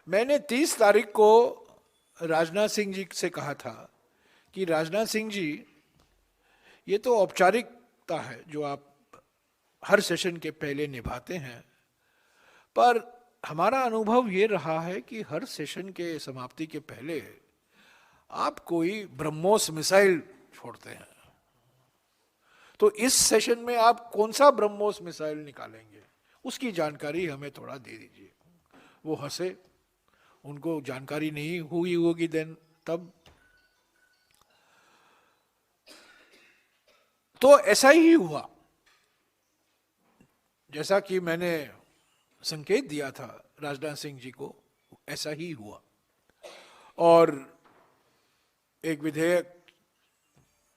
मैंने 30 तारीख को राजनाथ सिंह जी से कहा था कि राजनाथ सिंह जी, ये तो औपचारिकता है जो आप हर सेशन के पहले निभाते हैं, पर हमारा अनुभव ये रहा है कि हर सेशन के समाप्ति के पहले आप कोई ब्रह्मोस मिसाइल छोड़ते हैं। तो इस सेशन में आप कौन सा ब्रह्मोस मिसाइल निकालेंगे, उसकी जानकारी हमें थोड़ा दे दीजिए। वो हंसे, उनको जानकारी नहीं हुई होगी देन तब। तो ऐसा ही हुआ जैसा कि मैंने संकेत दिया था राजनाथ सिंह जी को, ऐसा ही हुआ। और एक विधेयक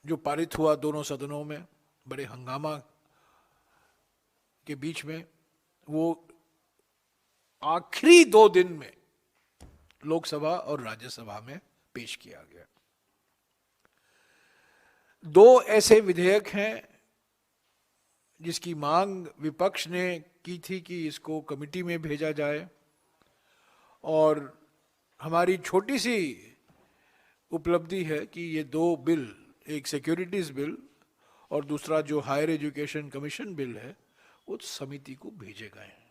जो पारित हुआ दोनों सदनों में बड़े हंगामा के बीच में, वो आखिरी 2 दिन में लोकसभा और राज्यसभा में पेश किया गया। 2 ऐसे विधेयक हैं जिसकी मांग विपक्ष ने की थी कि इसको कमिटी में भेजा जाए, और हमारी छोटी सी उपलब्धि है कि ये 2 बिल, एक सिक्योरिटीज बिल और दूसरा जो हायर एजुकेशन कमीशन बिल है, उस समिति को भेजे गए हैं।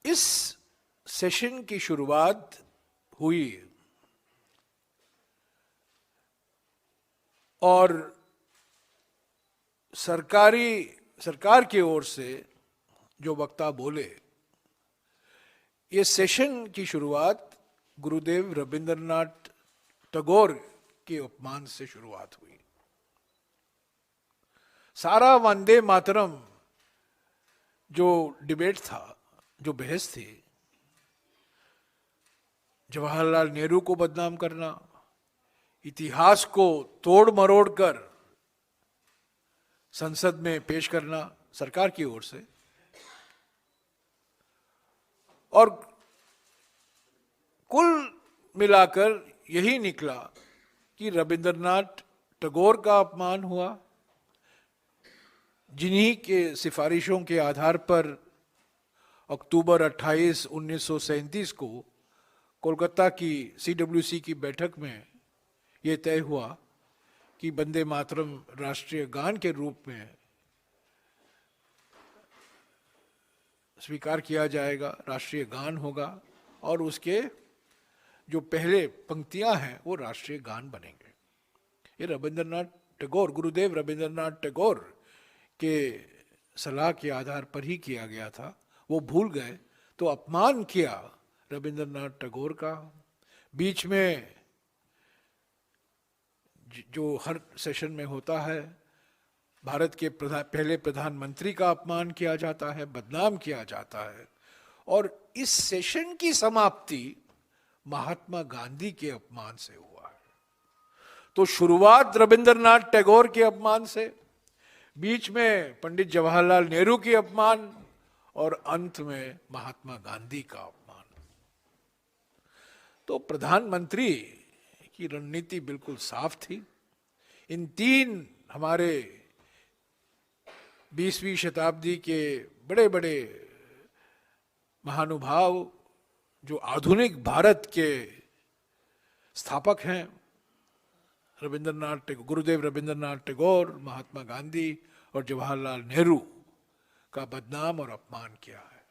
इस सेशन की शुरुआत हुई और सरकार की ओर से जो वक्ता बोले, ये सेशन की शुरुआत गुरुदेव रविंद्रनाथ टैगोर के अपमान से शुरुआत हुई। सारा वंदे मातरम जो डिबेट था, जो बहस थी, जवाहरलाल नेहरू को बदनाम करना, इतिहास को तोड़ मरोड़ कर संसद में पेश करना सरकार की ओर से, और कुल मिलाकर यही निकला कि रविंद्रनाथ टैगोर का अपमान हुआ, जिन्हीं के सिफारिशों के आधार पर अक्टूबर 28, 1937 को कोलकाता की CWC की बैठक में ये तय हुआ कि वंदे मातरम राष्ट्रीय गान के रूप में स्वीकार किया जाएगा, राष्ट्रीय गान होगा, और उसके जो पहले पंक्तियां हैं वो राष्ट्रीय गान बनेंगे। ये रविंद्रनाथ टैगोर, गुरुदेव रविंद्रनाथ टैगोर के सलाह के आधार पर ही किया गया था। वो भूल गए तो अपमान किया रविंद्रनाथ टैगोर का। बीच में जो हर सेशन में होता है, भारत के पहले प्रधानमंत्री का अपमान किया जाता है, बदनाम किया जाता है, और इस सेशन की समाप्ति महात्मा गांधी के अपमान से हुआ है। तो शुरुआत रविंद्रनाथ टैगोर के अपमान से, बीच में पंडित जवाहरलाल नेहरू के अपमान, और अंत में महात्मा गांधी का अपमान। तो प्रधानमंत्री की रणनीति बिल्कुल साफ थी। इन 3 हमारे 20वीं शताब्दी के बड़े बड़े महानुभाव जो आधुनिक भारत के स्थापक हैं, गुरुदेव रविंद्रनाथ टैगोर, महात्मा गांधी और जवाहरलाल नेहरू, का बदनाम और अपमान किया है।